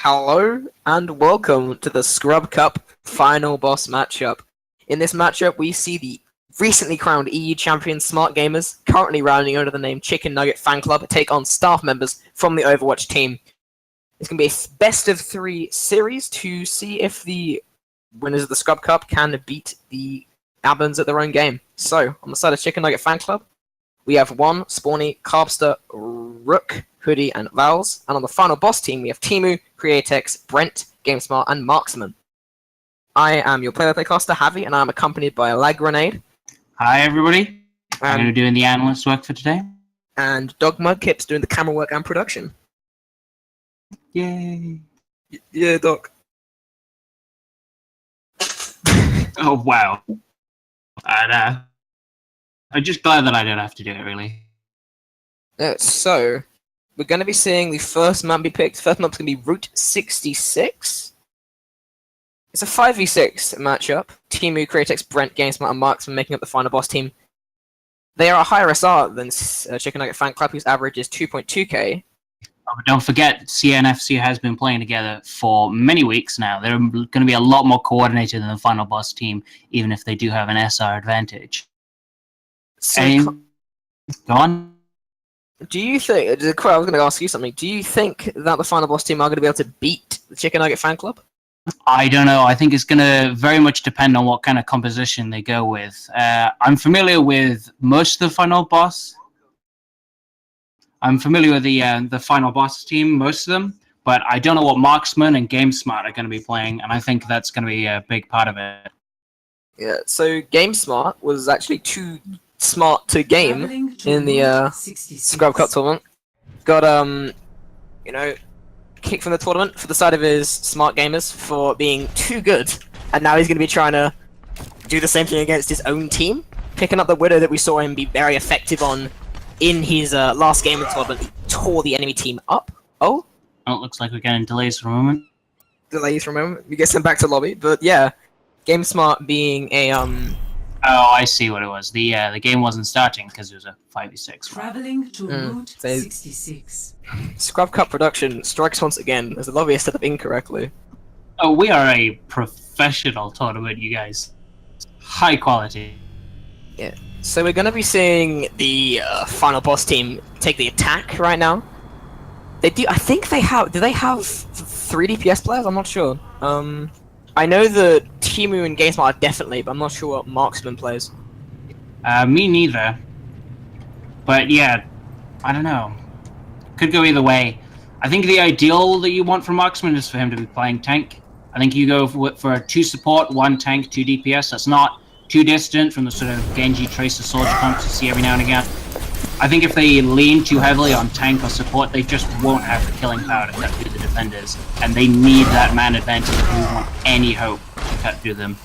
Hello and welcome to the Scrub Cup final boss matchup. In this matchup, we see the recently crowned EU champion Smartt Gamers, currently rounding under the name Chicken Nugget Fan Club, take on staff members from the Overwatch team. It's going to be a best of 3 series to see if the winners of the Scrub Cup can beat the Abbans at their own game. So, on the side of Chicken Nugget Fan Club, we have One, Spawny, Carbster, Rook, Hoodie, and Vowels. And on the final boss team, we have Timu, Createx, Brent, GameSmart, and Marksman. I am your player playcaster, Javi, and I'm accompanied by Lag Grenade. Hi, everybody. I'm going to be doing the analyst work for today. And Dog Mudkip's doing the camera work and production. Yay. Yeah, Doc. Oh, wow. And, I'm just glad that I don't have to do it, really. So, we're going to be seeing the first map be picked. First map's going to be Route 66. It's a 5v6 matchup. Timu, Createx, Brent, GameSmart, and Marksman making up the final boss team. They are a higher SR than Chicken Nugget Fan Club, whose average is 2.2k. Oh, but don't forget, CNFC has been playing together for many weeks now. They're going to be a lot more coordinated than the final boss team, even if they do have an SR advantage. So, go on. Do you think, I was going to ask you something, do you think that the final boss team are going to be able to beat the Chicken Nugget Fan Club? I don't know. I think it's going to very much depend on what kind of composition they go with. I'm familiar with most of the final boss. I'm familiar with the final boss team, most of them, but I don't know what Marksman and GameSmart are going to be playing, and I think that's going to be a big part of it. Yeah, so GameSmart was actually too smart to game in the Scrub Cup tournament. Got kicked from the tournament for the side of his Smartt Gamers for being too good, and now he's going to be trying to do the same thing against his own team, picking up the Widow that we saw him be very effective on in his last game of the tournament. He tore the enemy team up. Oh, it looks like we're getting delays for a moment. Delays for a moment. We get sent back to lobby, but yeah, GameSmart being a Oh, I see what it was. The game wasn't starting because it was a 5v6. Traveling to Route 66. Scrub Cup production strikes once again as the lobby is set up incorrectly. Oh, we are a professional tournament, you guys. High quality. Yeah. So we're gonna be seeing the final boss team take the attack right now. They do. I think they have. Do they have 3 DPS players? I'm not sure. I know that Timu and GameSmart are definitely, but I'm not sure what Marksman plays. Me neither. But yeah, I don't know. Could go either way. I think the ideal that you want from Marksman is for him to be playing tank. I think you go for 2 support, 1 tank, 2 DPS. That's not too distant from the sort of Genji Tracer Soldier comps you see every now and again. I think if they lean too heavily on tank or support, they just won't have the killing power to cut through the defenders, and they need that man advantage if we want any hope to cut through them.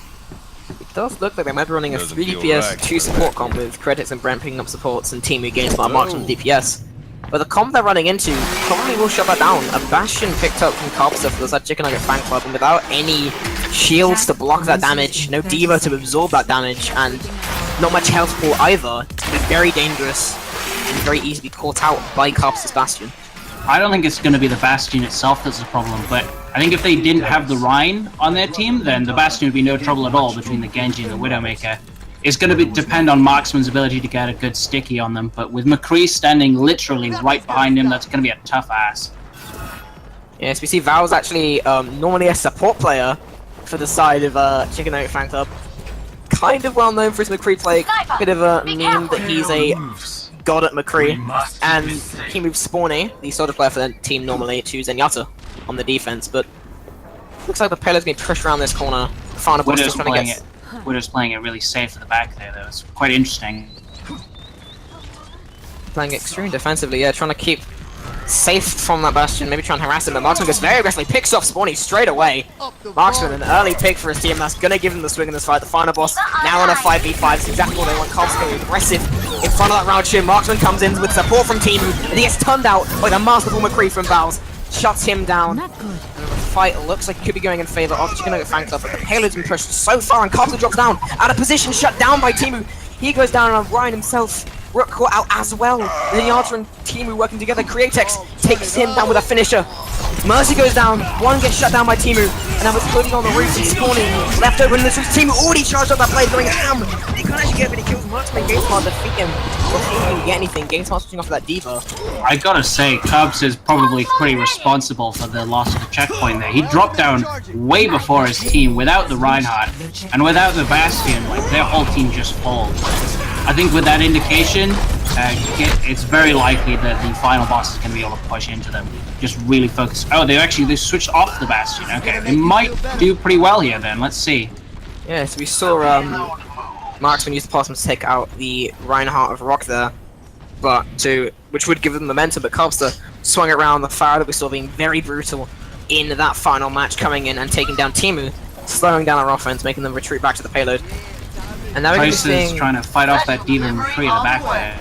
It does look like they might be running a 3 DPS, 2 support comp with Createx and Brent picking up supports and Timu, GameSmart, Marksman DPS. But the comp they're running into probably will shut that down. A Bastion picked up from Carbster for the Chicken Nugget Fan Club, and without any shields to block that damage, no Diva to absorb that damage, and not much health pool either, it's going to be very dangerous and very easily caught out by Carbster's Bastion. I don't think it's going to be the Bastion itself that's the problem, but I think if they didn't have the Rhine on their team, then the Bastion would be no trouble at all between the Genji and the Widowmaker. It's going to depend on Marksman's ability to get a good sticky on them, but with McCree standing literally right behind him, that's going to be a tough ass. Yes, we see Val's actually normally a support player for the side of Chicken Nugget Fan Club. Kind of well known for his McCree play, bit of a meme that he's a god at McCree, and he moves Spawny, the sort of player for the team normally, to Zenyatta on the defense, but looks like the payload's being pushed around this corner. Final boss just trying to get... Widow's playing it really safe at the back there, though. It's quite interesting. Playing extremely defensively, yeah, trying to keep safe from that Bastion, maybe trying to harass him, but Marksman goes very aggressively, picks off Spawny straight away. Marksman, an early pick for his team, that's gonna give him the swing in this fight. The final boss, now on a 5v5, it's exactly what they want. Carbs going aggressive in front of that round shim. Marksman comes in with support from Timu, and he gets turned out by the masterful McCree from Vowels. Shuts him down. And the fight looks like it could be going in favor of the Chicken Nugget Fan Club, but the payload's been pushed so far, and Carbster drops down, out of position, shut down by Timu. He goes down on Ryan himself. Rook caught out as well. Zenyatta and Timu working together. Createx takes him down with a finisher. Mercy goes down, one gets shut down by Timu, and now it's floating on the roof and spawning. Left over in the streets, Timu already charged up that blade going down. They can't actually get any kills. Marksman GameSmart defeat him. Before he can get anything, GameSmart switching off of that diva. I gotta say, Cubs is probably pretty responsible for the loss of the checkpoint there. He dropped down way before his team without the Reinhardt, and without the Bastion, like, their whole team just falls. I think with that indication, it's very likely that the final boss is going to be able to push into them. Just really focus. Oh, they switched off the Bastion. Okay, they might do pretty well here then. Let's see. Yeah, so we saw Marksman use the Possum to take out the Reinhardt of Rock there, which would give them momentum, but Cubster swung it around the fire that we saw being very brutal in that final match, coming in and taking down Timu, slowing down our offense, making them retreat back to the payload. And now we're seeing trying to fight off that Diva and McCree in the back there.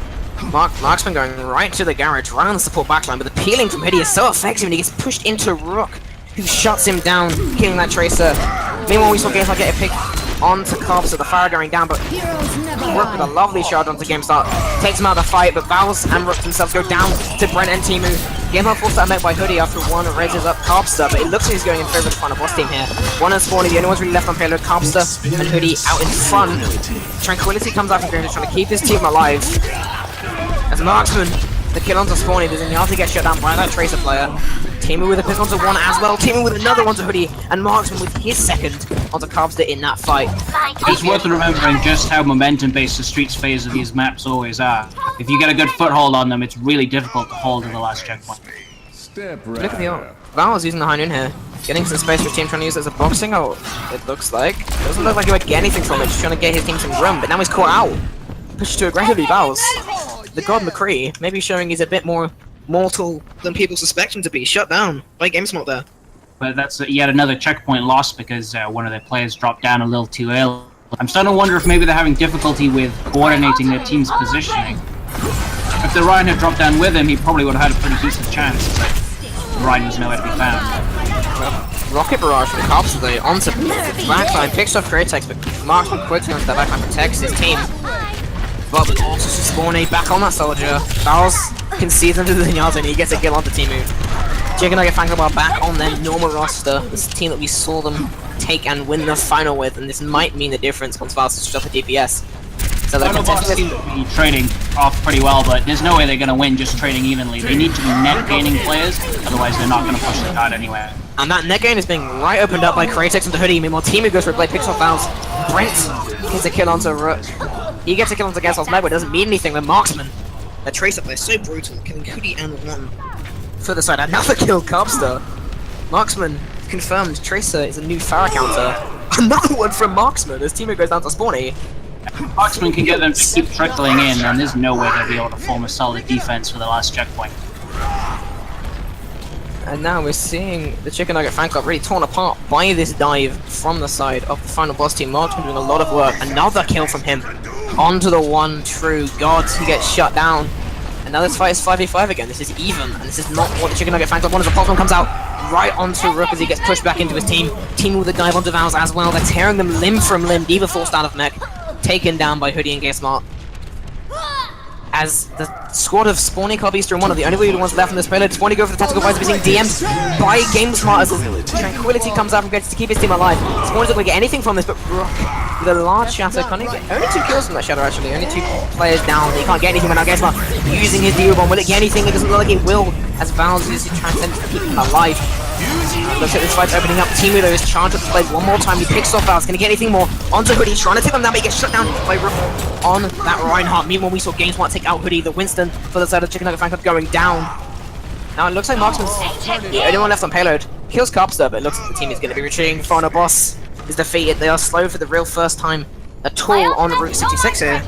Marksman going right to the garage, right on the support backline, but the peeling from Hoodie is so effective and he gets pushed into Rook, who shuts him down, killing that Tracer. Meanwhile, we saw GameStart get a pick onto Cobb, so the fire going down, but Rook with a lovely charge onto GameStart takes him out of the fight, but Vowels and Rook themselves go down to Brent and Timu. GameStart forced that met by Hoodie after one raises up Carbster, but it looks like he's going in favor of the final boss team here. One and Spawny, the only ones really left on payload, Carbster and Hoodie out in front. Tranquility comes out from Green, trying to keep his team alive. As Marksman, the kill onto Spawny, there's Inyati gets shut down by that Tracer player. Timu with a pick onto one as well, Timu with another one to Hoodie, and Marksman with his second onto Carbster in that fight. It's worth remembering just how momentum-based the Streets phase of these maps always are. If you get a good foothold on them, it's really difficult to hold in the last checkpoint. Look at the Val's using the high noon here, getting some space for his team, trying to use it as a boxing out, it looks like. It doesn't look like he would get anything from it, just trying to get his team some room, but now he's caught out. Pushed too aggressively, Val's. The God McCree, maybe showing he's a bit more mortal than people suspect him to be. Shut down by GameSmart there. But that's yet another checkpoint lost because one of their players dropped down a little too early. I'm starting to wonder if maybe they're having difficulty with coordinating their team's positioning. If the Ryan had dropped down with him, he probably would have had a pretty decent chance, but the Ryan was nowhere to be found. Rocket Barrage from the Cops today onto the backline, picks off Createx, but Marksman quickly onto that backline, protects his team. But with also Spawn back on that soldier, Bowles concedes into the Zenyatta and he gets a kill onto Timu. Chicken Nugget Fan Club are back on their normal roster, this team that we saw them take and win the final with, and this might mean the difference once Bowles switches up the DPS. So they're potentially be trading off pretty well, but there's no way they're going to win just trading evenly. They need to be net gaining players, otherwise they're not going to push the card anywhere. And that net gain is being right opened up by Kratos and the Hoodie. Meanwhile, Timu goes for a blade, picks off Valves. Brent gets a kill onto Rook. He gets a kill onto Gasol's Meg, but it doesn't mean anything. The Marksman, the Tracer player, so brutal, killing Hoodie and one. Further side, another kill, Carbster. Marksman confirmed Tracer is a new Farah counter. Another one from Marksman as Timu goes down to Spawny. Marksman can get them to keep trickling in, and there's no way they'll be able to form a solid defense for the last checkpoint. And now we're seeing the Chicken Nugget Fan Club really torn apart by this dive from the side of the final boss team. Marksman doing a lot of work. Another kill from him onto the one true god. He gets shut down. And now this fight is 5v5 again. This is even, and this is not what the Chicken Nugget Fan Club wanted. The Pokemon comes out right onto Rook as he gets pushed back into his team. Team with a dive onto Vowels as well. They're tearing them limb from limb. Diva forced out of mech. Taken down by Hoodie and GameSmart. As the squad of Spawny, Carbeaster, and one of the only ones left in this payload, Spawny go for the tactical visor, being DM'd by GameSmart as Tranquility comes out from Gates to keep his team alive. Spawny's not going to get anything from this, but Rook, with a large shatter, can't get only 2 kills from that shatter actually, only 2 players down. He can't get anything without GameSmart using his Diva Bomb. Will it get anything? It doesn't look like it will, as Val's uses his Transcendence to keep him alive. Looks like this fight's opening up. Timu though is charged up the blade one more time. He picks off Val's, gonna get anything more onto Hoodie, trying to take him down, but he gets shut down by Rook on that Reinhardt. Meanwhile, we saw GameSmart take out Hoodie, the Winston for the side of Chicken Nugget Fan Club going down. Now it looks like Marksman's the only one left on payload. Kills Carbster, but it looks like the team is gonna be retreating. Final boss is defeated. They are slow for the real first time at all on Route 66 here.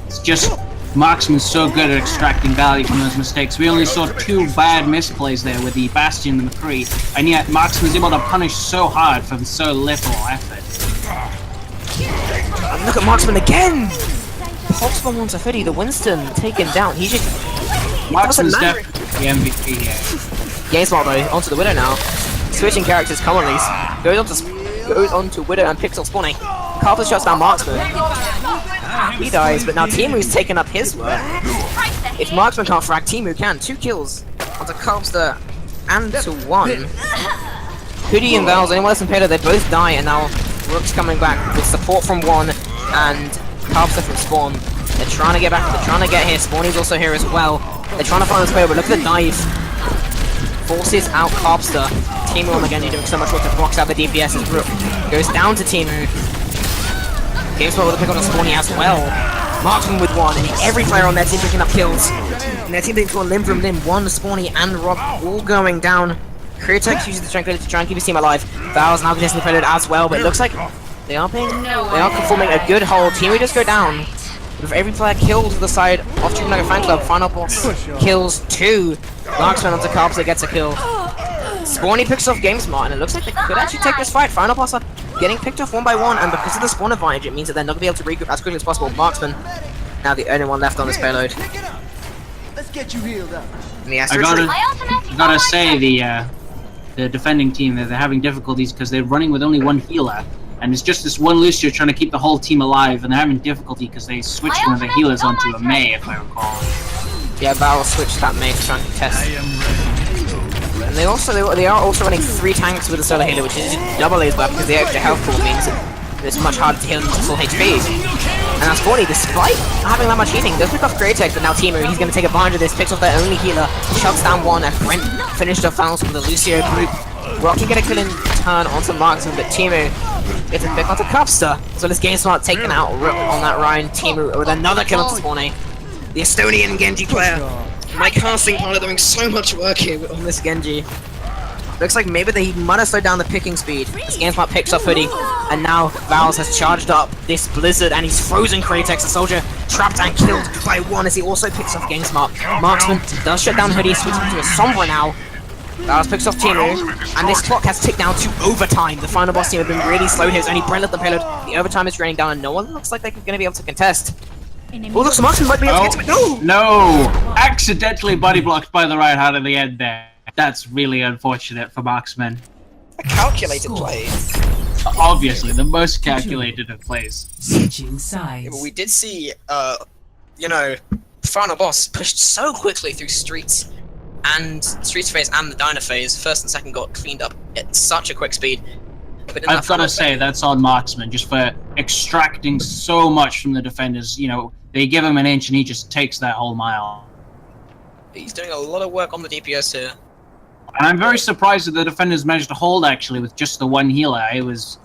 It's just Marksman's so good at extracting value from those mistakes. We only saw 2 bad misplays there with the Bastion and the McCree, and yet Marksman's able to punish so hard for so little effort. And look at Marksman again! Pulse bomb onto Hoodie, the Winston taken down. He just... Marksman's definitely the MVP here. GameSmart though, onto the Widow now. Switching characters, come on Lise. Goes on to Widow and Pixel Spawning. Carpet shuts down Marksman. He dies, but now Timu's taken up his work. If Marksman can't frag, Timu can. 2 kills onto Carbster and to 1. Hoodie and Val's only less payload, they both die, and now Rook's coming back with support from 1 and Carpster from Spawn. They're trying to get back, they're trying to get here. Spawny's also here as well. They're trying to find this player, but look at the dive. Forces out Carpster. Timu on the Genji doing so much work to box out the DPS as Rook goes down to Timu. GameSpot with a pick on the Spawny as well. Marksman with 1, and every player on their team picking up kills. And their team being called limb from limb. 1, Spawny, and Rob all going down. Createx uses the strength to try and keep his team alive. Val's now contesting the predator as well, but it looks like they are performing a good hold. Timu just go down. With every player killed to the side of Chicken Nugget Fan Club, final boss kills 2. Marksman onto Carpster gets a kill. Spawny picks off GameSmart, and it looks like they could actually take this fight. Final boss are getting picked off 1 by 1, and because of the spawn advantage, it means that they're not going to be able to regroup as quickly as possible. Marksman, now the only one left on this payload. Let's get you healed up. I gotta say, the defending team, they're having difficulties because they're running with only 1 healer. And it's just this one Lucio trying to keep the whole team alive, and they're having difficulty because they switched one of the healers onto a Mei, if I recall. Yeah, Val switched that Mei to try and contest. And they are also running 3 tanks with a solo healer, which is double as well because the extra health pool means it's much harder to heal them to full HP. And now Spawny, despite having that much healing, does pick off Createx, but now Timu, he's going to take advantage of this, picks off their only healer, shoves down 1, and Brent finished off finals with the Lucio group. Rock can get a kill in turn onto Marksman, but Timu gets a pick onto Carpster. So this GameSmart taking out Rook on that Ryan. Timu with another kill onto Spawny. The Estonian Genji player. My casting partner doing so much work here on this Genji. Looks like maybe they might have slowed down the picking speed. This GameSmart picks up Hoodie, and now Val's has charged up this Blizzard, and he's frozen Createx, the soldier, trapped and killed by 1 as he also picks off GameSmart. Marksman does shut down Hoodie, switching to a Sombra now. Val's picks off Timu, and this clock has ticked down to overtime. The final boss team have been really slow here. It's only Brent left the payload. The overtime is draining down, and no one looks like they're going to be able to contest. Oh, looks like Marksman might be able to get to it. No! Accidentally body blocked by the right hand at the end there. That's really unfortunate for Marksman. A calculated play. Obviously, the most calculated of plays. Switching sides. Yeah, but we did see, final boss pushed so quickly through Streets phase and the Diner phase. First and second got cleaned up at such a quick speed. But I've got to say, that's on Marksman, just for extracting so much from the defenders. You know, they give him an inch and he just takes that whole mile. He's doing a lot of work on the DPS here. And I'm very surprised that the defenders managed to hold, actually, with just the 1 healer. It was...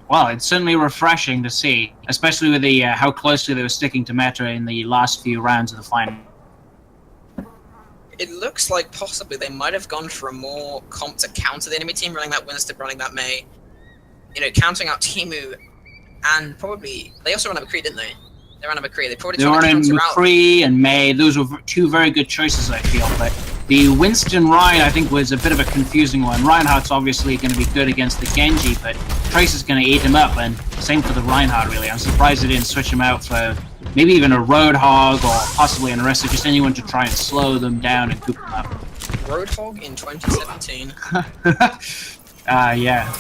Well, it's certainly refreshing to see, especially with the how closely they were sticking to meta in the last few rounds of the final. It looks like possibly they might have gone for a more comp to counter the enemy team, running that Winston, running that Mei. You know, countering out Timu, and probably... They also ran a McCree, didn't they? They ran a McCree. They ran in McCree and Mei. Those were 2 very good choices, I feel, but the Winston Ryan, I think, was a bit of a confusing one. Reinhardt's obviously going to be good against the Genji, but Trace is going to eat him up, and same for the Reinhardt, really. I'm surprised they didn't switch him out for maybe even a Roadhog, or possibly an Arrest, just anyone to try and slow them down and coop them up. Roadhog in 2017. Yeah.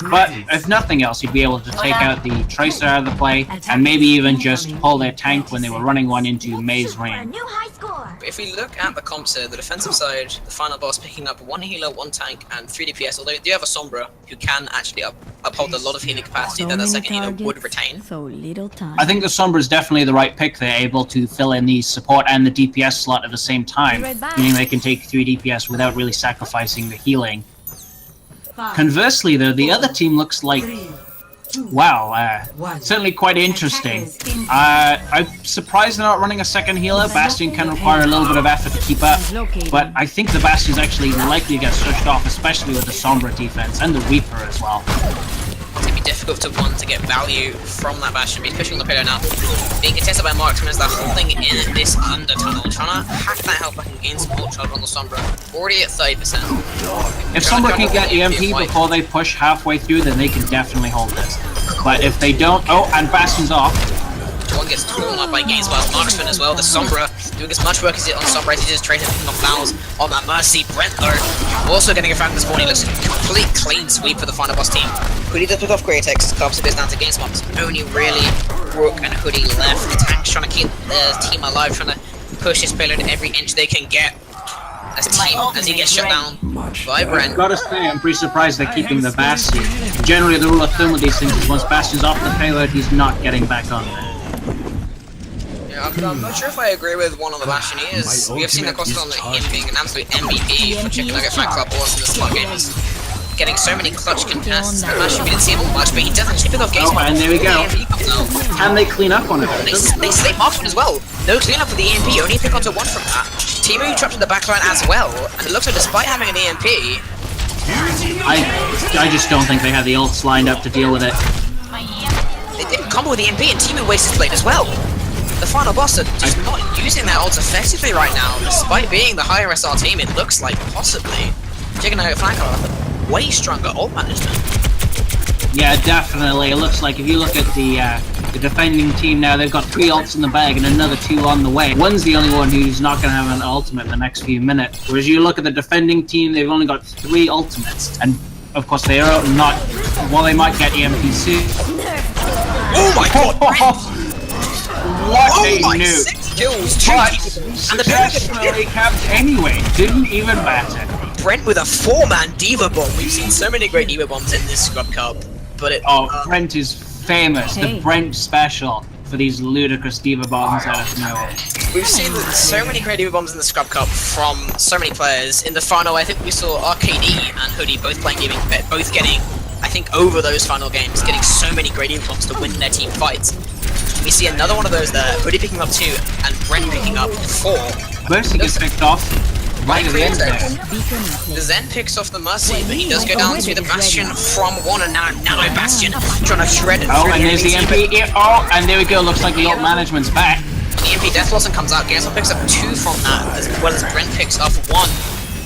But if nothing else, you'd be able to take out the Tracer out of the play, and maybe even just pull their tank when they were running one into Mei's range. But if we look at the comps here, the defensive side, the final boss picking up 1 healer, 1 tank, and 3 DPS, although they do have a Sombra who can actually uphold a lot of healing capacity that the second healer would retain. So little time. I think the Sombra is definitely the right pick. They're able to fill in the support and the DPS slot at the same time, meaning they can take 3 DPS without really sacrificing the healing. Conversely, though, the other team looks like, wow, certainly quite interesting. I'm surprised they're not running a second healer. Bastion can require a little bit of effort to keep up, but I think the Bastion's actually likely to get switched off, especially with the Sombra defense and the Reaper as well. It's going to be difficult to get value from that Bastion. He's pushing on the pillar now. Being contested by Marksman as they're holding in this under tunnel, trying to hack that health back and gain support charge on the Sombra. Already at 30%. If Sombra can get EMP before they push halfway through, then they can definitely hold this. But if they don't... Oh, and Bastion's off. One gets torn up by GameSmart's Marksman as well. The Sombra doing as much work as it on Sombra as he just traded off fouls on that Mercy. Brent, though, also getting a frag this morning. Looks like a complete clean sweep for the final boss team. Hoodie does pick off Createx. Carpster goes down to GameSmart's only really Rook and Hoodie left. The tank's trying to keep the team alive, trying to push this payload every inch they can get. as team as he gets shut down by Brent. Gotta say, I'm pretty surprised they're keeping the Bastion. Generally, the rule of thumb with these things is once Bastion's off the payload, he's not getting back on there. Yeah, but I'm not sure if I agree with one on the Bastion. He is. We have seen the cost on him being an absolute MVP for Chicken Nugget Fan Club Wars in the Smart Gamers. Getting so many clutch contests. The Bastion, we didn't see him much, but he doesn't chip it off games. Oh, and there we go. Can they clean up on it? They slay Marksman as well. No cleanup for the EMP, only pick onto one from that. Timu trapped in the backline as well, and it looks like despite having an EMP... I just don't think they have the ults lined up to deal with it. They didn't combo with the EMP, and Timu wastes his blade as well. The final boss are just not using their ults effectively right now. Despite being the higher SR team, it looks like possibly Chicken Nugget Fan Club have way stronger ult management. Yeah, definitely. It looks like if you look at the defending team now, they've got 3 ults in the bag and another 2 on the way. One's the only one who's not going to have an ultimate in the next few minutes. Whereas you look at the defending team, they've only got 3 ultimates. And, of course, they are not... Well, they might get EMP soon. Oh my god! What a nuke! 6 kills, 2 But and the successfully capped anyway. Didn't even matter. Brent with a 4-man Diva Bomb. We've seen so many great Diva Bombs in this Scrub Cup, but it... Brent is famous. The Brent special for these ludicrous Diva Bombs out of nowhere. We've seen so many great Diva Bombs in the Scrub Cup from so many players. In the final, I think we saw RKD and Hoodie both playing gaming, both getting, I think, over those final games, getting so many great Diva Bombs to win their team fights. We see another one of those there, Hoodie picking up 2 and Brent picking up 4. Mercy gets picked off right at the end there. The Zen picks off the Mercy, but he does go down to the Bastion from 1, and now Nano Bastion trying to shred it. Oh, and there's the MP. Oh, and there we go. Looks like the ult management's back. The MP Death Blossom comes out. Gasol picks up 2 from that, as well as Brent picks off 1.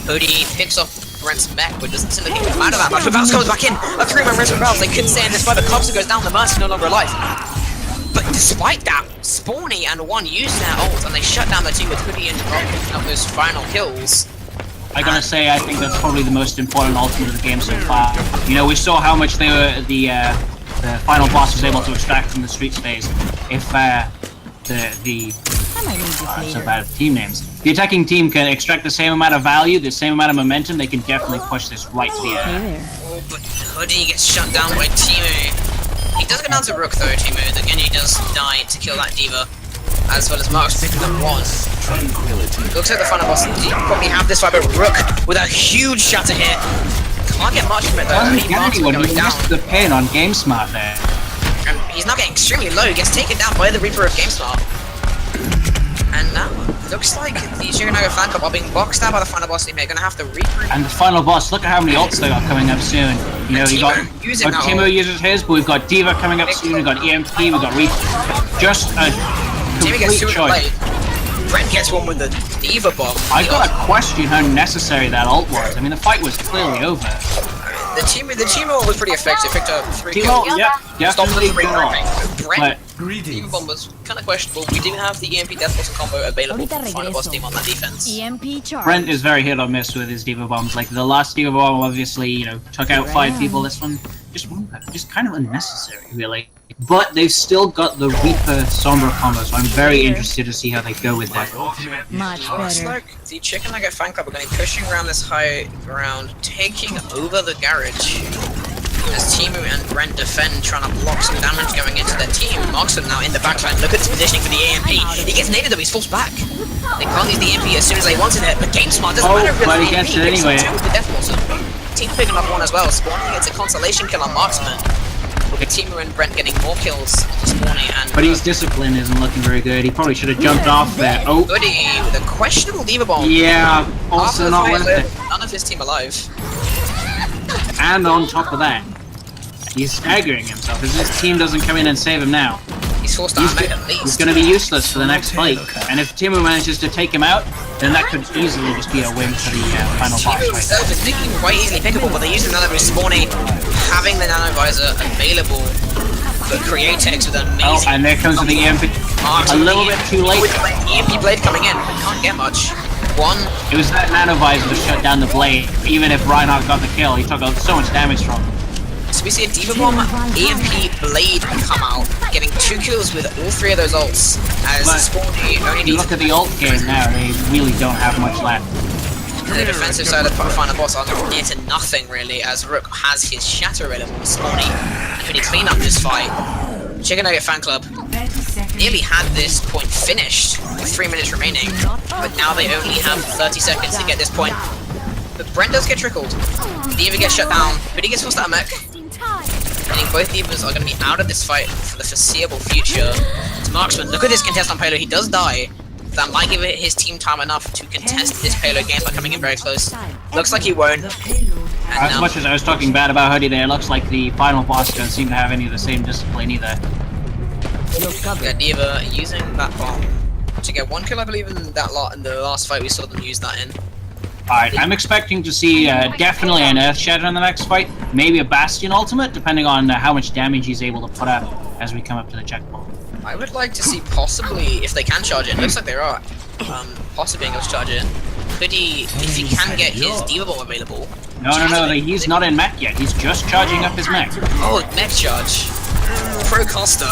Hoodie picks off Brent's mech, but doesn't seem like he can matter that much. But Bounce comes back in. A 3-man race with Bounce. They couldn't stay in despite the Clubster goes down. The Mercy no longer alive. But despite that, Spawny and 1 use their ult, and they shut down the team with Hoodie and Rock picking up those final kills. I gotta say, I think that's probably the most important ultimate of the game so far. You know, we saw how much they were the final boss was able to extract from the streets phase. If so bad at team names. The attacking team can extract the same amount of value, the same amount of momentum, they can definitely push this right to the end. Oh, but Hoodie gets shut down by Timu. He does go down to Rook though, Timu. Again, he does die to kill that Diva. As well as Mark's picking up 1. Looks like the final boss indeed probably have this fight, but Rook with a huge shatter hit. Can't get much from it though. Doesn't get anyone, he missed the pin on GameSmart there. And he's now getting extremely low. He gets taken down by the Reaper of GameSmart. And now, looks like the Chicken Nugget Fan Club are being boxed out by the final boss team. They're going to have to regroup. And the final boss, look at how many ults they got coming up soon. You know, Timo uses his, but we've got Diva coming up soon, we've got EMP, we've got Reaper. Just a complete choice. Brent gets 1 with the Diva Bomb. I gotta question how necessary that ult was. I mean, the fight was clearly over. The team ult was pretty effective. Picked up 3 kills. Yeah, definitely good. Brent, Diva Bomb was kind of questionable. We didn't have the EMP Death Blossom combo available for the final boss team on that defense. Brent is very hit or miss with his Diva Bombs. Like the last Diva Bomb, obviously, you know, took out 5 people. This one, just kind of unnecessary, really. But they've still got the Reaper Sombra combo, so I'm very interested to see how they go with that. Looks like the Chicken Nugget Fan Club are going to be pushing around this high ground, taking over the garage. As Timu and Brent defend, trying to block some damage going into their team. Marksman now in the backline. Look at his positioning for the AMP. He gets naded though, he's forced back. They can't use the AMP as soon as they wanted it, but GameSmart doesn't matter if but he the gets AMP. it anyway. The Death Blossom. Team picking up 1 as well. Spawny gets a consolation kill on Marksman. Look at Timu and Brent getting more kills into Spawny and... But his discipline isn't looking very good. He probably should have jumped off there. Oh! Goody with a questionable Diva Bomb. Yeah, also not worth it. None of his team alive. And on top of that, he's staggering himself as his team doesn't come in and save him now. He's forced out at least. He's going to be useless for the next fight. And if Timu manages to take him out, then that could easily just be a win for the final boss Timu himself is making quite easily pickable, but they're using another with Spawny, having the Nano Visor available for Createx with an amazing... Oh, and there comes the EMP. A little bit too late. With the EMP blade coming in, can't get much. 1. It was that Nano Visor to shut down the blade. Even if Reinhardt got the kill, he took out so much damage from him. So we see a Diva Bomb, EMP Blade come out, getting 2 kills with all 3 of those ults. As Spawny only needs... You look at the ult game now, they really don't have much left. The defensive side of Final Boss are near to nothing really, as Rook has his Shatter available with Spawny, and when he clean up this fight, Chicken Nugget Fan Club nearly had this point finished with 3 minutes remaining, but now they only have 30 seconds to get this point. But Brent does get trickled. Diva gets shut down, but he gets forced out of mech. Meaning both Divas are going to be out of this fight for the foreseeable future. It's Marksman. Look at this contest on payload. He does die. That might give his team time enough to contest this payload game by coming in very close. Looks like he won't. As much as I was talking bad about Hoodie there, it looks like the final boss don't seem to have any of the same discipline either. Yeah, Diva using that bomb to get 1 kill, I believe, in that lot. In the last fight, we saw them use that in. Alright, I'm expecting to see definitely an Earth Shatter in the next fight. Maybe a Bastion ultimate, depending on how much damage he's able to put up as we come up to the checkpoint. I would like to see possibly, if they can charge it, looks like they are, possibly being able to charge it. Hoodie, if he can get his Diva Bomb available. No, he's not in mech yet. He's just charging up his mech. Oh, mech charge. Pro caster.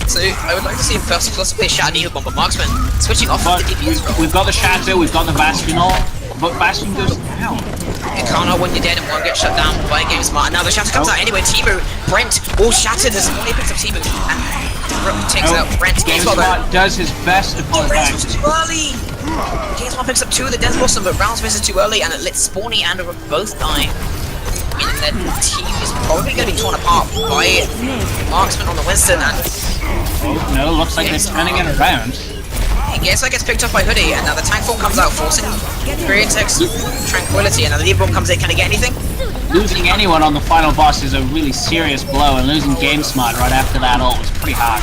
So I would like to see him possibly a Shatter Diva Bomb, but Marksman switching off of the DPS role. We've got the Shatter, we've got the Bastion all, but Bastion goes down. You can't know when you're dead and won't get shut down by Game Smart. And now the Shatter comes out anyway. Timu, Brent, all shattered as he picks up Timu. And Rook takes out Brent. Game Smart does his best to pull it back. Too early! Game Smart picks up 2 of the Death Blossom, but Rounds misses too early, and it lets Spawny and Rook both die. Meaning their team is probably going to be torn apart by Marksman on the Winston, and... Oh no, looks like they're turning it around. That gets picked up by Hoodie, and now the tank form comes out, forcing Createx Tranquility, and now the Diva Bomb comes in. Can he get anything? Losing anyone on the final boss is a really serious blow, and losing Game Smart right after that ult was pretty hard.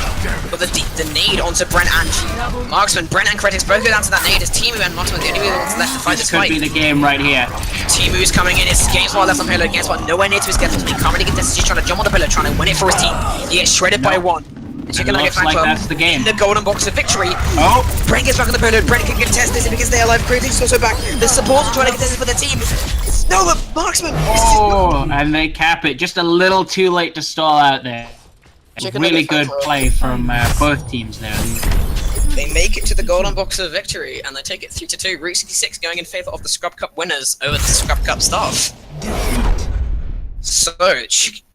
But the nade onto Brent and Marksman. Brent and Createx both go down to that nade. It's Timu and Marksman the only ones left to fight this fight. Could be the game right here. Timu's coming in. It's Game Smart left on payload. Game Smart nowhere near to his death. He can't really get this. He's trying to jump on the pillar, trying to win it for his team. He gets shredded by 1. Chicken Nugget Fan Club. That's the game. The golden box of victory. Oh! Brent gets back on the payload. Brent can contest this if he can stay alive. Createx is also back. The supports are trying to contest this for the team. No, the Marksman. Oh, and they cap it just a little too late to stall out there. Really good play from both teams there. They make it to the golden box of victory, and they take it 3-2. Route 66 going in favor of the Scrub Cup winners over the Scrub Cup staff. So,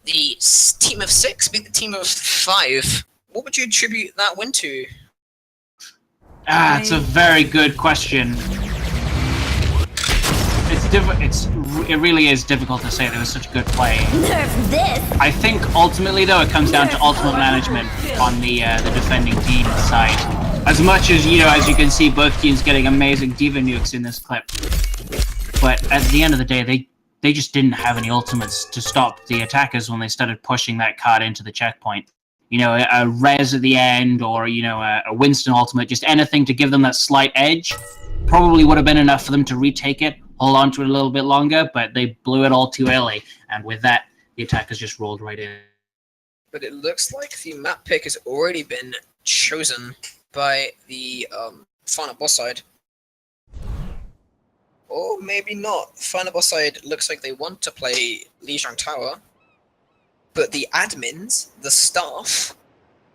the team of 6 beat the team of 5. What would you attribute that win to? It's a very good question. It really is difficult to say. There was such good play. Nerf this. I think ultimately, though, it comes down to ultimate management on the defending team side. As much as as you can see, both teams getting amazing Diva nukes in this clip. But at the end of the day, they just didn't have any ultimates to stop the attackers when they started pushing that card into the checkpoint. A res at the end, or a Winston ultimate, just anything to give them that slight edge, probably would have been enough for them to retake it, hold on to it a little bit longer, but they blew it all too early, and with that, the attackers just rolled right in. But it looks like the map pick has already been chosen by the final boss side. Or maybe not. Final boss side looks like they want to play Lijiang Tower, but the admins, the staff,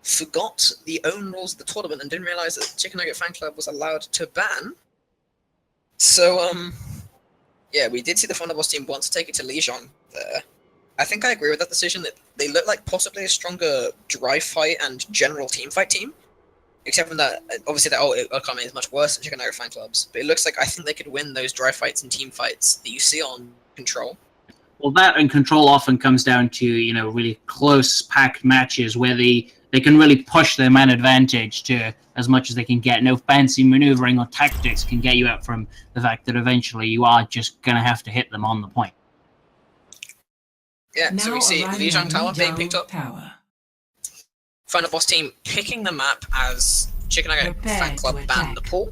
forgot the own rules of the tournament and didn't realize that Chicken Nugget Fan Club was allowed to ban. So, yeah, we did see the final boss team want to take it to Lijiang there. I think I agree with that decision, that they look like possibly a stronger dry fight and general team fight team. Except for that, obviously, their outcome is much worse than Chicken Nugget Fan Clubs. But it looks like I think they could win those dry fights and team fights that you see on Control. Well, that and Control often comes down to, really close, packed matches where they can really push their man advantage to as much as they can get. No fancy maneuvering or tactics can get you out from the fact that eventually you are just going to have to hit them on the point. Yeah, Now so we see Lijiang Tower being picked up. Power. Final boss team picking the map as Chicken Nugget Fan Club banned the pool.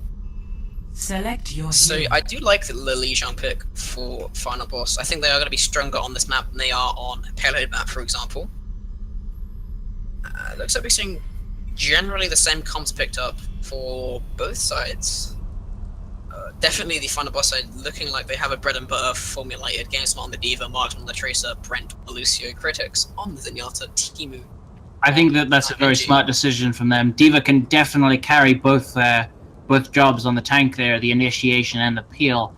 Select your So hero. I do like the Lijiang pick for final boss. I think they are going to be stronger on this map than they are on Payload map, for example. Looks like we're seeing generally the same comps picked up for both sides. Definitely the final boss side looking like they have a bread and butter formulated game smart on the Diva, Marksman on the Tracer, Brent, Lucio, Critics on the Zenyatta, Timu. I think that's a very smart decision from them. Diva can definitely carry both jobs on the tank there, the initiation and the peel.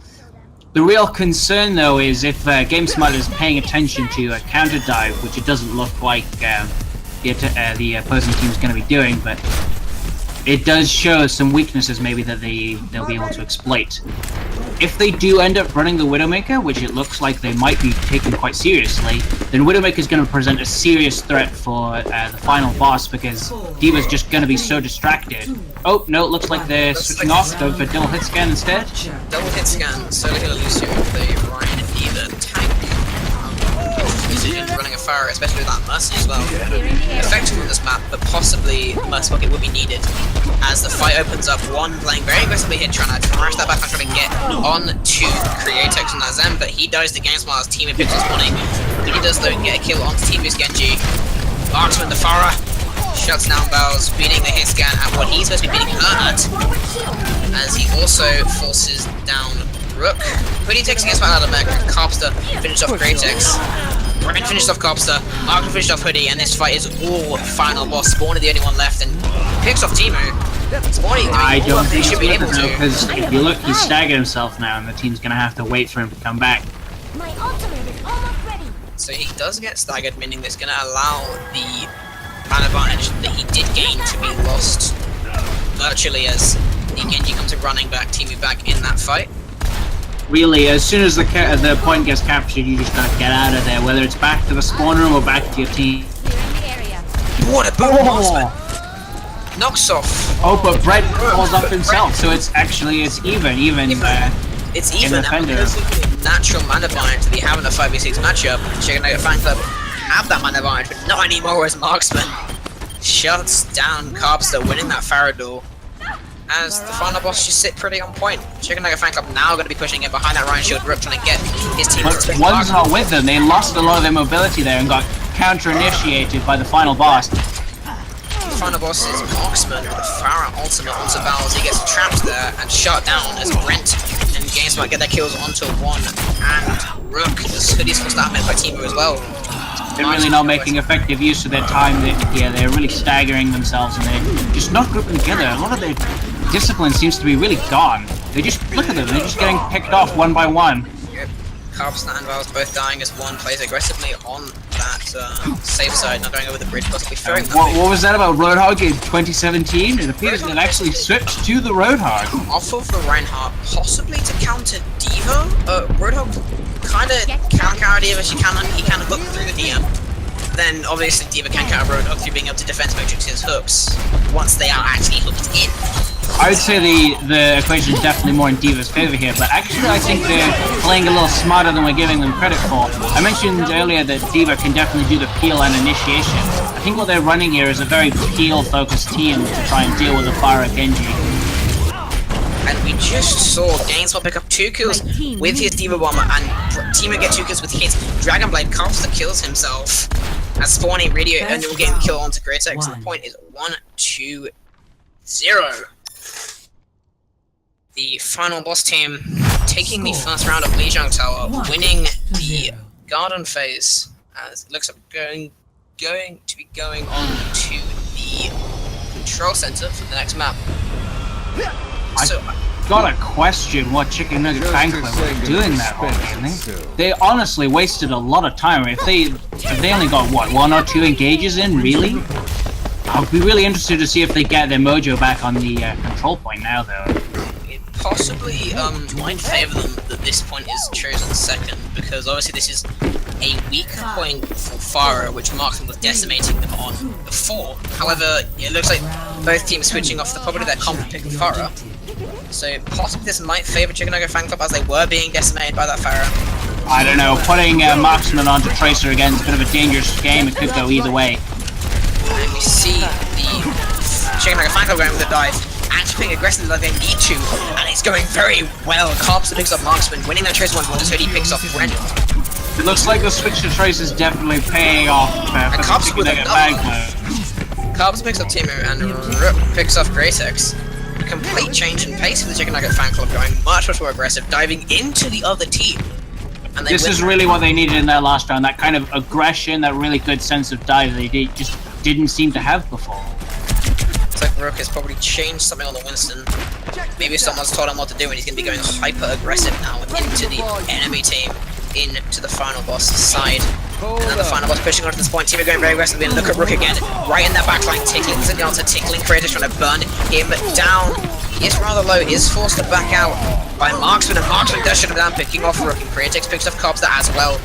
The real concern, though, is if Game Smartt is paying attention to a counter dive, which it doesn't look like the opposing team is going to be doing, but it does show some weaknesses maybe that they'll be able to exploit. If they do end up running the Widowmaker, which it looks like they might be taking quite seriously, then Widowmaker is going to present a serious threat for the final boss, because D.Va's just going to be so distracted. Oh, no, it looks like they're switching off, going for double hit scan instead. Double hit scan, so they're going to lose you if they run either tank. Decision running a Pharah, especially with that Mercy as well. Effective on this map, but possibly Mercy Pocket would be needed as the fight opens up. One playing very aggressively here, trying to thrash that back and trying to get on to Createx on that Zen, but he dies to Game Smart's teammate picks his money. But he does though get a kill onto Team Genji. Marksman the Pharah shuts down Bells, beating the hit scan at what he's supposed to be beating her at, as he also forces down Rook. Hoodie takes against out of Mech, Carpster finished off Createx. Brent finished off Copster, Markham finished off Hoodie, and this fight is all final boss. Spawn is the only one left, and picks off Timo. Spawn I don't think he should be able to. because if you look, he's staggered himself now, and the team's going to have to wait for him to come back. My ultimate is almost ready. So he does get staggered, meaning that's going to allow the man advantage that he did gain to be lost virtually as the Genji comes running back, Timo back in that fight. Really, as soon as the point gets captured, you just gotta get out of there, whether it's back to the spawn room or back to your team. What a boom! Knocks off. Oh, but Brett calls up himself, so it's even. It's even now because of the natural mana advantage that we have in a 5v6 matchup. Chicken Nugget Fan Club have that mana advantage, but not anymore as Marksman shuts down Carpster, winning that Pharah duel. As the final boss should sit pretty on point. Chicken Nugget Fan Club now going to be pushing it behind that Ryan Shield Rook, trying to get his team. But one's not with them. They lost a lot of their mobility there and got counter-initiated by the final boss. The final boss is Marksman with a Pharah ultimate onto Bowers. He gets trapped there and shot down as Brent and Game Smartt get their kills onto one and Rook. The Hoodie's forced out by Timo as well. They're really not making effective use of their time. They're really staggering themselves and they're just not grouping together. A lot of their discipline seems to be really gone. They just, look at them, they're just getting picked off one by one. Yep. Carpster and Valves both dying as one plays aggressively on that safe side, not going over the bridge, possibly throwing what was that about Roadhog in 2017? It appears they've actually switched to the Roadhog. Off of the Reinhardt, possibly to counter D.Va. Roadhog kind of can counter D.Va, he can hook through the DM. Then obviously D.Va can counter Roadhog through being able to defense matrix his hooks once they are actually hooked in. I would say the equation is definitely more in D.Va's favor here, but actually I think they're playing a little smarter than we're giving them credit for. I mentioned earlier that D.Va can definitely do the peel and initiation. I think what they're running here is a very peel-focused team to try and deal with the Pharah Genji. And we just saw GameSpot pick up 2 kills with his D.Va Bomber, and Timo get 2 kills with his Dragonblade. Carpster kills himself as Spawning Radio and will get the kill onto Greatex. The point is 1-2-0. The final boss team taking the first round of Lijiang Tower, winning the Garden phase, as it looks like going to be going on to the control center for the next map. I gotta question what Chicken Nugget Fan Club were doing that whole game. They honestly wasted a lot of time. If they only got what, 1 or 2 engages in, really? I'll be really interested to see if they get their mojo back on the control point now, though. Possibly might favour them that this point is chosen second, because obviously this is a weaker point for Pharah, which Marksman was decimating them on before. However, it looks like both teams switching off probably their common pick of Pharah. So possibly this might favour Chicken Nugget Fan Club as they were being decimated by that Pharah. I don't know, putting Marksman onto Tracer again is a bit of a dangerous game. It could go either way. And we see the Chicken Nugget Fan Club going with a dive. Actually being aggressive like they need to, and it's going very well. Carpster picks up Marksman, winning that Tracer 1-1 as Hoodie picks off Brent. It looks like the switch to Trace is definitely paying off for the Carpster with Chicken Nugget Fan Club. Carpster picks up Timo and Rook picks off Greatex. A complete change in pace for the Chicken Nugget Fan Club, going much more aggressive, diving into the other team. And this is really what they needed in their last round, that kind of aggression, that really good sense of dive they just didn't seem to have before. Looks like Rook has probably changed something on the Winston. Maybe someone's told him what to do and he's going to be going hyper-aggressive now into the enemy team, into the final boss side. And then the final boss pushing on to this point, team are going very aggressively, and look at Rook again, right in that backline, tickling Zenyatta, tickling Kratos, trying to burn him down. He is rather low, he is forced to back out by Marksman, and Marksman does shut him down, picking off Rook, and Kratos picks off Cobbs as well.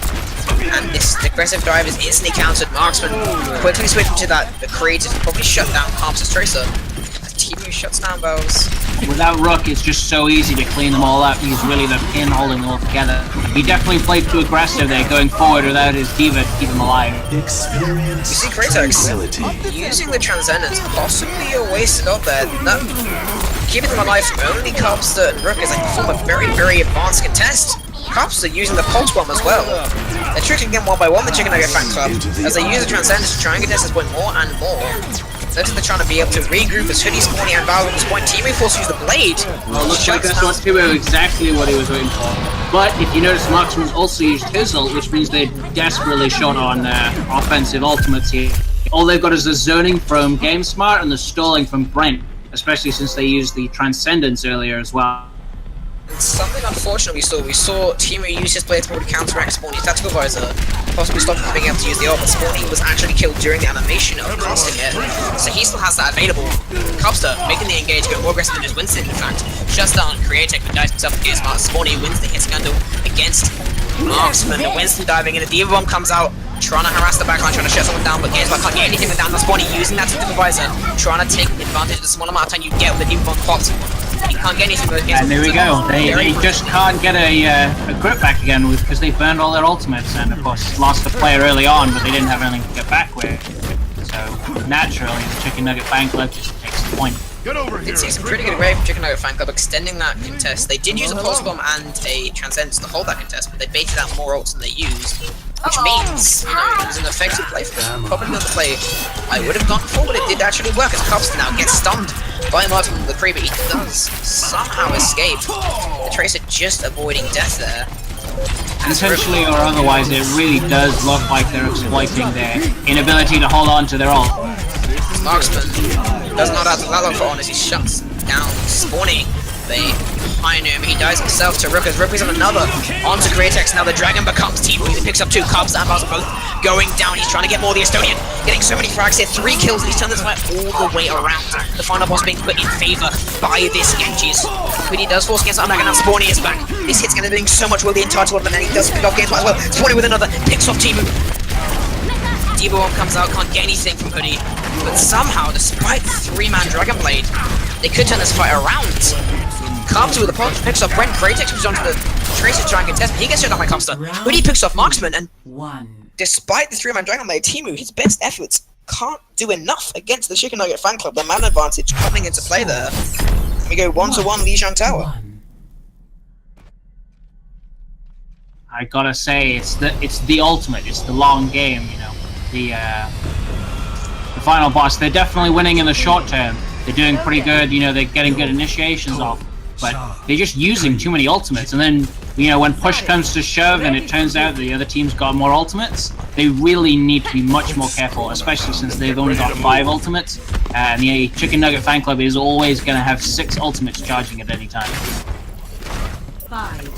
And this aggressive drive is instantly countered. Marksman quickly switching to that, the Kratos probably shut down Cobbs' Tracer. Timu shuts down Bells. Without Rook, it's just so easy to clean them all up. He's really the pin holding them all together. He definitely played too aggressive there, going forward without his diva to keep him alive. You see Kratos using the Transcendence, possibly a waste up there. That, keeping them alive from only Cobbs and Rook is like a form of very, very advanced contest. Cobbs are using the Pulse Bomb as well. They're tricking again one by one, the Chicken Nugget Fan Club, as they use the Transcendence to try and contest this point more and more. Looks like they're trying to be able to regroup as Hoodie, Spawny, and Valve at this point. Teammate forced to use the Blade. Well, looks like that's what Timu exactly what he was waiting for. But if you notice, Marksman's also used his ult, which means they're desperately short on offensive ultimates here. All they've got is the zoning from Smartt and the stalling from Brent, especially since they used the Transcendence earlier as well. Something unfortunate we saw Timu use his blade to probably counteract Spawny's tactical visor, possibly stop him from being able to use the ult, but Spawny was actually killed during the animation of casting it, so he still has that available. Cubster making the engage go more aggressive than just Winston, in fact. Shuts down Createch, but dies himself against Smart. Spawny wins the hit scandal against Marksman, and Winston diving in, a Diva Bomb comes out, trying to harass the backline, trying to shut someone down, but Gamespot can't get anything down. The Spawny using that tactical visor, trying to take advantage of the small amount of time you get with the Diva Bomb popped. He can't get anything with And there we go. They just can't get a grip back again because they burned all their ultimates and of course lost the player early on, but they didn't have anything to get back with. So naturally the Chicken Nugget Fan Club just takes the point. Did see some pretty good grade from Chicken Nugget Fan Club extending that contest. They did use a Pulse Bomb and a Transcendence to hold that contest, but they baited out more ults than they used. Which means, you know, it was an effective play for them. Probably not the play I would have gone for, but it did actually work as Cobster now gets stunned by Martin with the pre, but he does somehow escape. The Tracer just avoiding death there. Intentionally or otherwise, it really does look like they're exploiting their inability to hold on to their ult. Marksman does not have the Lalo for on as he shuts down Spawny. They behind him, he dies himself to Rook as Rook is on another onto Greatex. Now the dragon becomes T-Boy. He picks up two Cubs and Bowser both going down. He's trying to get more of the Estonian, getting so many frags here, 3 kills, and he's turned this fight all the way around. The final boss being put in favor by this Genji's. But he does force against Armag, and now Spawny is back. This hit's gonna be doing so much well the entire tournament, and then he does pick off games as well. Spawny with another, picks off T-Boy. Diva Bomb comes out, can't get anything from Hoodie, but somehow, despite the 3-man Dragon Blade, they could turn this fight around. Cubster with a punch, picks off Brent. Kratex moves onto the Tracer to try and contest, but he gets shut down by Cubster. Hoodie picks off Marksman, and despite the 3-man Dragon Blade, Timu, his best efforts, can't do enough against the Chicken Nugget Fan Club. The man advantage coming into play there. We go 1-1 Lijiang Tower. I gotta say, it's the ultimate. It's the long game, you know. The final boss. They're definitely winning in the short term. They're doing pretty good. You know, they're getting good initiations off, but they're just using too many ultimates. And then, you know, when push comes to shove, and it turns out the other team's got more ultimates, they really need to be much more careful, especially since they've only got 5 ultimates. And the Chicken Nugget Fan Club is always going to have 6 ultimates charging at any time.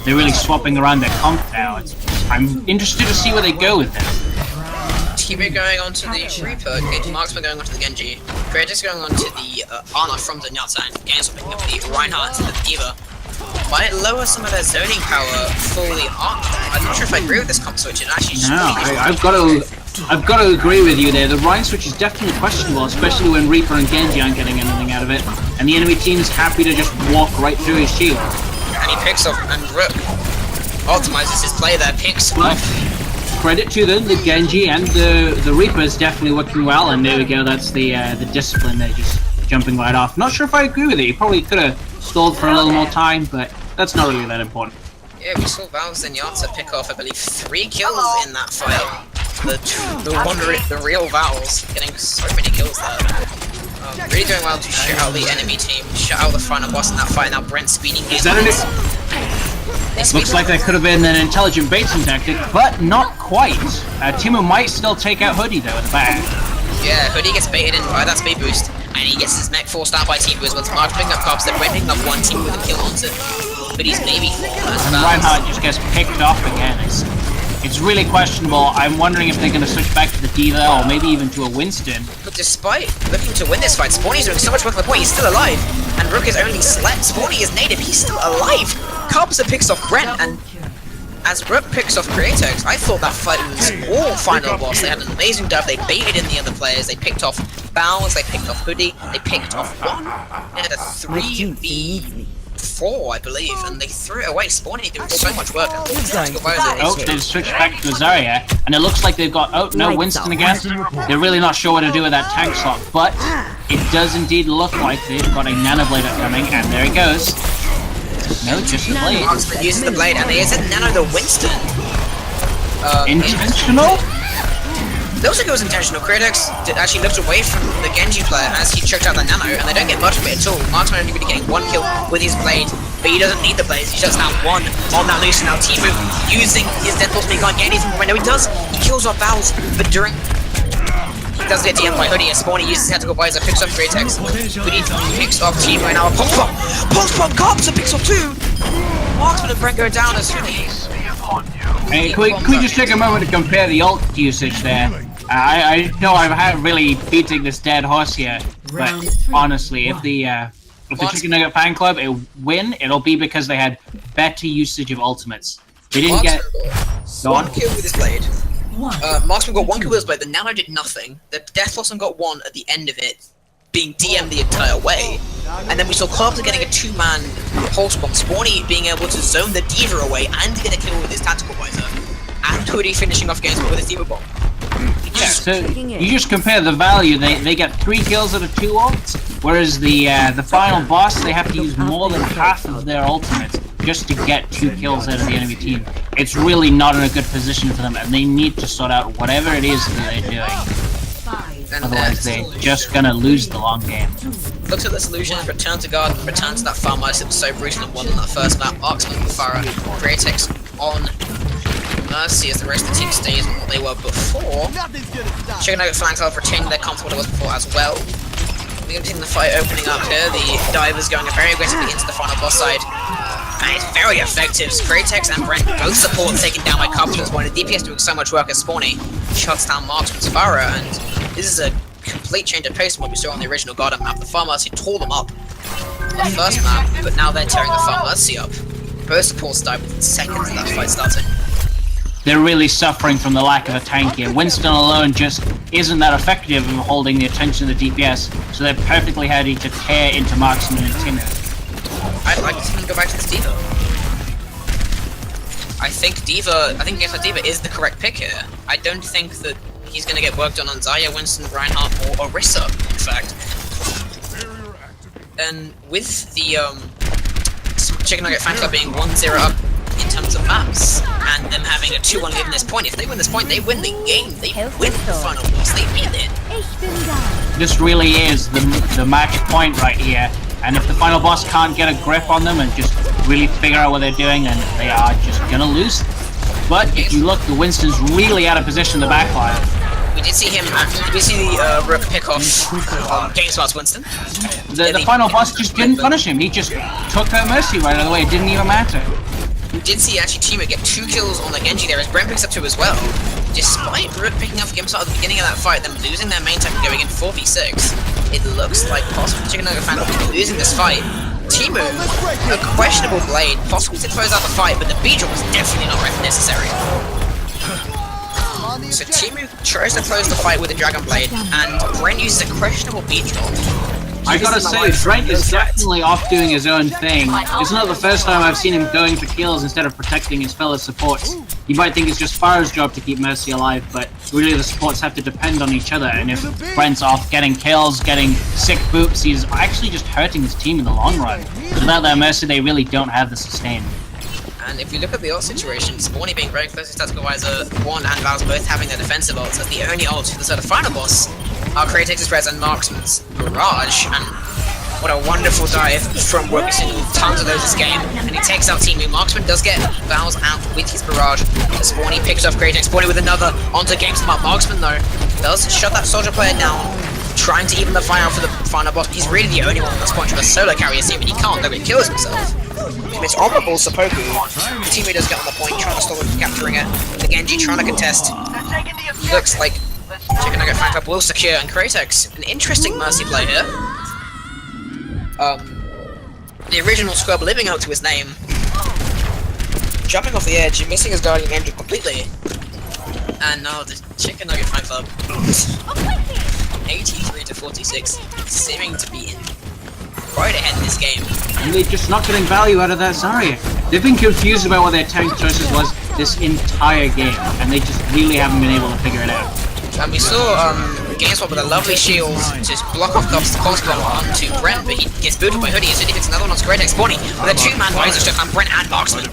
They're really swapping around their comp now. I'm interested to see where they go with this. Timu going on to the Reaper, Marksman going on to the Genji, Kratos going on to the Ana from the Zenyatta, and Games picking up the Reinhardt and the Diva. Might lower some of their zoning power for the Arc. I'm not sure if I agree with this comp switch. It actually just I've got to agree with you there. The Rhine switch is definitely questionable, especially when Reaper and Genji aren't getting anything out of it, and the enemy team's happy to just walk right through his shield. And he picks off, and Rook optimizes his play there, picks off. Credit to them, the Genji and the Reaper is definitely working well, and there we go, that's the discipline, they're just jumping right off. Not sure if I agree with it, you probably could have stalled for a little more time, but that's not really that important. Yeah, we saw Valve Zenyatta pick off, I believe, 3 kills in that fight. The real Valves getting so many kills there. Really doing well to shut out the enemy team, shut out the final boss in that fight. Now Brent speeding in. Is that Looks like that could have been an intelligent baiting tactic, but not quite. Timu might still take out Hoodie though at the back. Yeah, Hoodie gets baited in by that speed boost, and And he gets his mech forced out by Timu as well. Smartt picking up cops, they're picking up one team with a kill onto. But he's maybe 4 And Reinhardt just gets picked off again. It's really questionable. I'm wondering if they're going to switch back to the D.Va or maybe even to a Winston. But despite looking to win this fight, Spawny's doing so much work at the point, he's still alive. And Rook is only slept. Spawny is native, he's still alive. Carpenter picks off Brent, and as Rook picks off Createx, I thought that fight was all final boss. They had an amazing dive, they baited in the other players, they picked off Bowles, they picked off Hoodie, they picked off one. They had a 3v4, I believe, and they threw it away. Spawny doing so much work. Oh, they've switched back to Zarya, and it looks like they've got, oh, no, Winston again. They're really not sure what to do with that tank slot, but it does indeed look like they've got a Nano Blade upcoming, and there it goes. No, just the blade. Marksman uses the blade, and there's a Nano to Winston. Intentional? Looks like it was intentional. Createx actually looked away from the Genji player as he choked out the Nano, and they don't get much of it at all. Marksman only really getting 1 kill with his blade, but he doesn't need the blades. He just now 1 on that Lucian. Now Timu using his death pulse, but he can't get anything from it. No, he does. He kills off Bowles, but during... He does get DM'd by Hoodie, as Spawny uses his tactical visor, picks up Createx. Hoodie picks off Timu, and now a pulse bomb! Pulse bomb! Carpenter picks off 2! Marksman and Brent go down as Hoodie. Hey, can we just take a moment to compare the ult usage there? I know I'm really beating this dead horse here, but honestly, if the Chicken Nugget fan club win, it'll be because they had better usage of ultimates. They didn't get 1 kill with his blade. Marksman got 1 kill with his blade. The Nano did nothing. The Death Blossom got 1 at the end of it, being DM'd the entire way. And then we saw Carpenter getting a 2-man pulse bomb. Spawny being able to zone the D.Va away and get a kill with his tactical visor. And Hoodie finishing off games with his D.Va bomb. Yeah, so you just compare the value. They get 3 kills out of 2 ults, whereas the final boss, they have to use more than half of their ultimates just to get 2 kills out of the enemy team. It's really not in a good position for them, and they need to sort out whatever it is that they're doing. Otherwise, they're just gonna lose the long game. Looks at the solutions, return to guard, return to that farm ice that was so brutal and won on that first map. Marksman with Farah, Createx on Mercy as the rest of the team stays on what they were before. Chicken Nugget flanks are retaining their comfort what it was before as well. We're going to see the fight opening up here. The divers going very aggressively into the final boss side. And it's very effective. Createx and Brent both support taken down by Carpenter's point. The DPS doing so much work as Spawny shuts down Marksman's Farah, and this is a complete change of pace from what we saw on the original Garden map. The Farm Mercy tore them up on the first map, but now they're tearing the Farm Mercy up. Both supports died within seconds of that fight starting. They're really suffering from the lack of a tank here. Winston alone just isn't that effective in holding the attention of the DPS, so they're perfectly ready to tear into Marksman and Timu. I'd like to see them go back to this D.Va. I think against the D.Va is the correct pick here. I don't think that he's going to get worked on Zarya, Winston, Reinhardt, or Orisa, in fact. And with the Chicken Nugget fan club being 1-0 up in terms of maps, and them having a 2-1 lead in this point, if they win this point, they win the game. They win the final boss. They beat it. This really is the match point right here. And if the final boss can't get a grip on them and just really figure out what they're doing, then they are just gonna lose. But if you look, the Winston's really out of position in the backline. We did see him. We see the Rook pick off GameSmart's Winston. The final boss just didn't punish him. He just took that Mercy right out of the way. It didn't even matter. We did see actually Timu get 2 kills on the Genji there as Brent picks up 2 as well. Despite Rook picking up GameSmart at the beginning of that fight, them losing their main tank and going in 4v6, it looks like possibly Chicken Nugget fan will be losing this fight. Timu, a questionable blade, possibly to close out the fight, but the B-drop was definitely not necessary. So Timu tries to close the fight with a Dragon Blade, and Brent uses a questionable B-drop. I gotta say, Brent is definitely off doing his own thing. It's not the first time I've seen him going for kills instead of protecting his fellow supports. You might think it's just Farah's job to keep Mercy alive, but really the supports have to depend on each other, and if Brent's off getting kills, getting sick boops, he's actually just hurting his team in the long run. Without that Mercy, they really don't have the sustain. And if you look at the ult situation, Spawny being very close to Tactical Visor, One and Val's both having their defensive ults as the only ults for the sort of final boss are Createx Res and Marksman's Barrage, and what a wonderful dive from Rook. We've seen tons of those this game, and he takes out Timu. Marksman does get Val's out with his Barrage. Spawny picks off Createx, Spawny with another onto GameSmart. Marksman though does shut that soldier player down. trying to even the fight out for the final boss. He's really the only one that's point of a solo carrier team, and he can't go and kills himself. It's honorable Seppuku. The teammate does get on the point, trying to stop him from capturing it. The Genji trying to contest. Looks like Chicken Nugget Fan Club will secure, and Kratos, an interesting mercy play here. The original Scrub living up to his name. Jumping off the edge and missing his Guardian Angel completely. And now the Chicken Nugget Fan Club, 83 to 46, seeming to be in right ahead in this game. And they're just not getting value out of that Zarya. They've been confused about what their tank choices was this entire game, and they just really haven't been able to figure it out. And we saw GameSpot with a lovely shield just block off the Cold Bomb onto Brent, but he gets booted by Hoodie as soon as he hits another one on Squaredex Bonnie with a two-man Razor Stroke on Brent and Marksman.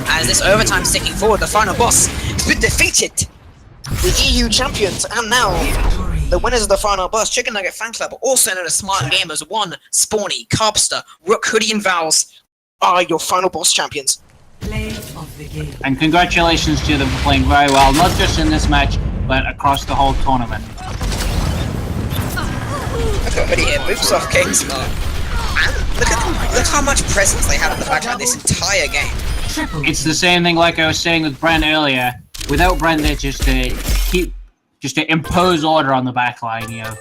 As this overtime sticking forward, the final boss has been defeated! The EU champions, and now the winners of the final boss, Chicken Nugget Fan Club, also known as Smartt Gamers, One, Spawny, Carbster, Rook, Hoodie, and Vowels, are your final boss champions. Play of the game. And congratulations to them for playing very well, not just in this match, but across the whole tournament. Look at Hoodie here, moves off King Smart. And look how much presence they have in the background this entire game. It's the same thing like I was saying with Brent earlier. Without Brent there just to impose order on the backline, you know,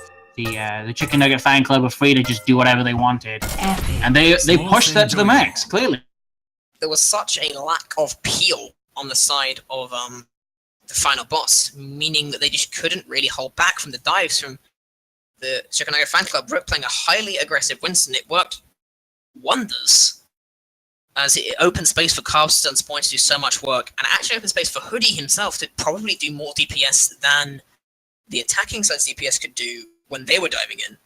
the Chicken Nugget Fan Club are free to just do whatever they wanted. And they pushed that to the max, clearly. There was such a lack of peel on the side of the final boss, meaning that they just couldn't really hold back from the dives from the Chicken Nugget Fan Club. Rook playing a highly aggressive Winston, it worked wonders, as it opened space for Carbster and Spawny to do so much work, and actually opened space for Hoodie himself to probably do more DPS than the attacking side's DPS could do when they were diving in.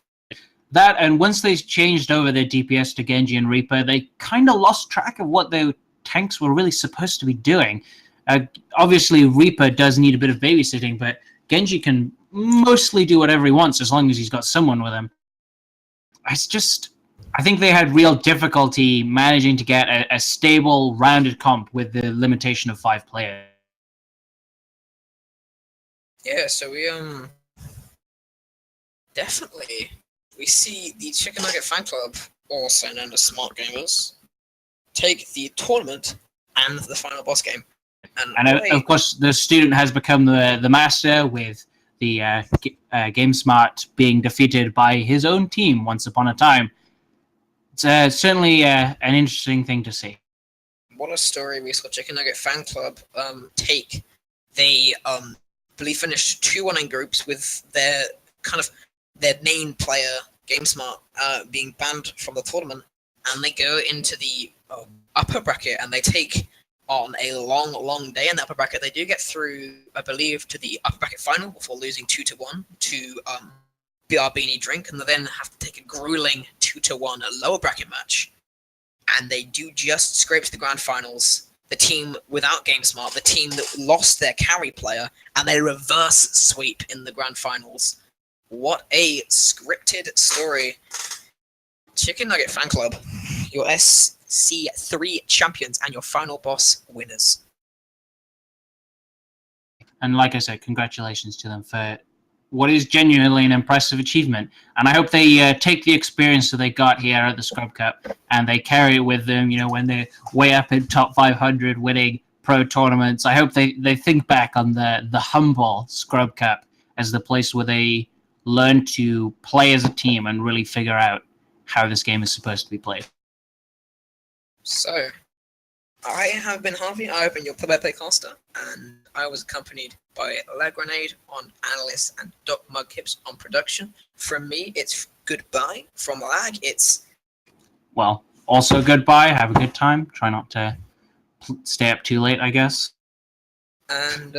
That, and once they changed over their DPS to Genji and Reaper, they kind of lost track of what their tanks were really supposed to be doing. Obviously, Reaper does need a bit of babysitting, but Genji can mostly do whatever he wants as long as he's got someone with him. I think they had real difficulty managing to get a stable, rounded comp with the limitation of 5 players. Yeah, so we definitely we see the Chicken Nugget Fan Club, also known as Smartt Gamers, take the tournament and the final boss game. And of course, the student has become the master, with the GameSmart being defeated by his own team once upon a time. It's certainly an interesting thing to see. What a story we saw Chicken Nugget Fan Club take. They believe finished 2-1 in groups with their main player GameSmart being banned from the tournament, and they go into the upper bracket and they take on a long day in the upper bracket. They do get through, I believe, to the upper bracket final before losing 2-1 to BR Beanie Drink, and they then have to take a grueling 2-1 lower bracket match. And they do just scrape to the grand finals. The team without GameSmart, the team that lost their carry player, and they reverse sweep in the grand finals. What a scripted story. Chicken Nugget Fan Club, your SC3 champions and your final boss winners. And like I said, congratulations to them for what is genuinely an impressive achievement. And I hope they take the experience that they got here at the Scrub Cup and they carry it with them, you know, when they're way up in top 500 winning pro tournaments. I hope they think back on the humble Scrub Cup as the place where they learn to play as a team and really figure out how this game is supposed to be played. So, I have been Harvey, I have been your play-by-play caster, and I was accompanied by Lag Grenade on analyst and Doc Mughips on production. From me, it's goodbye. From Lag, it's... Well, also goodbye, have a good time, try not to stay up too late, I guess. And,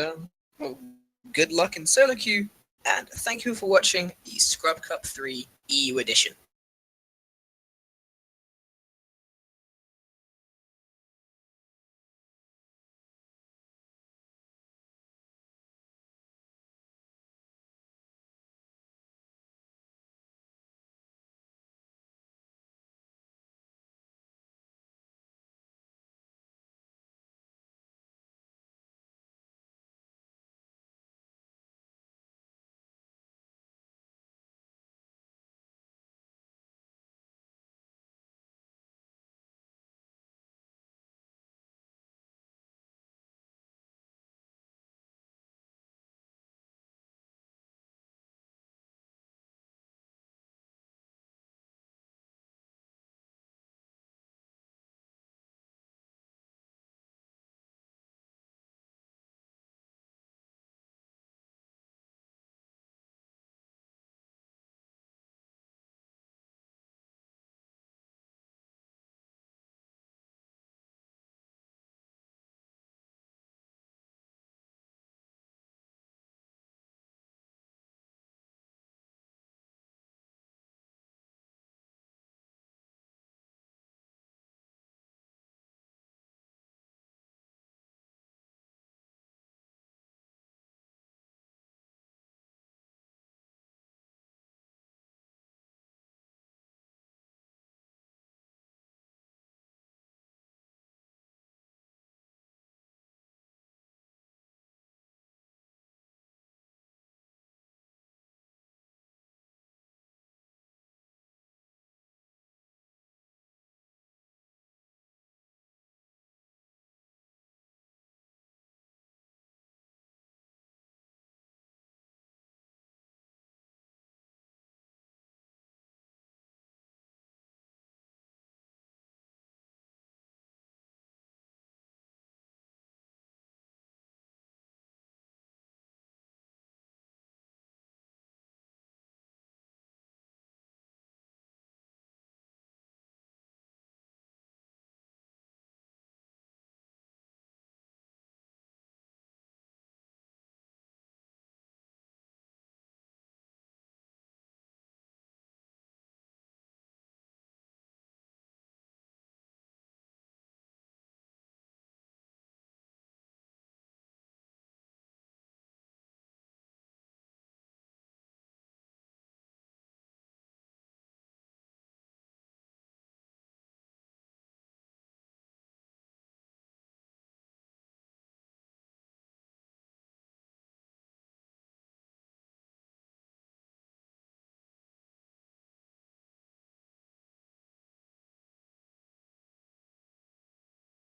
good luck in solo queue, and thank you for watching the Scrub Cup 3 EU edition.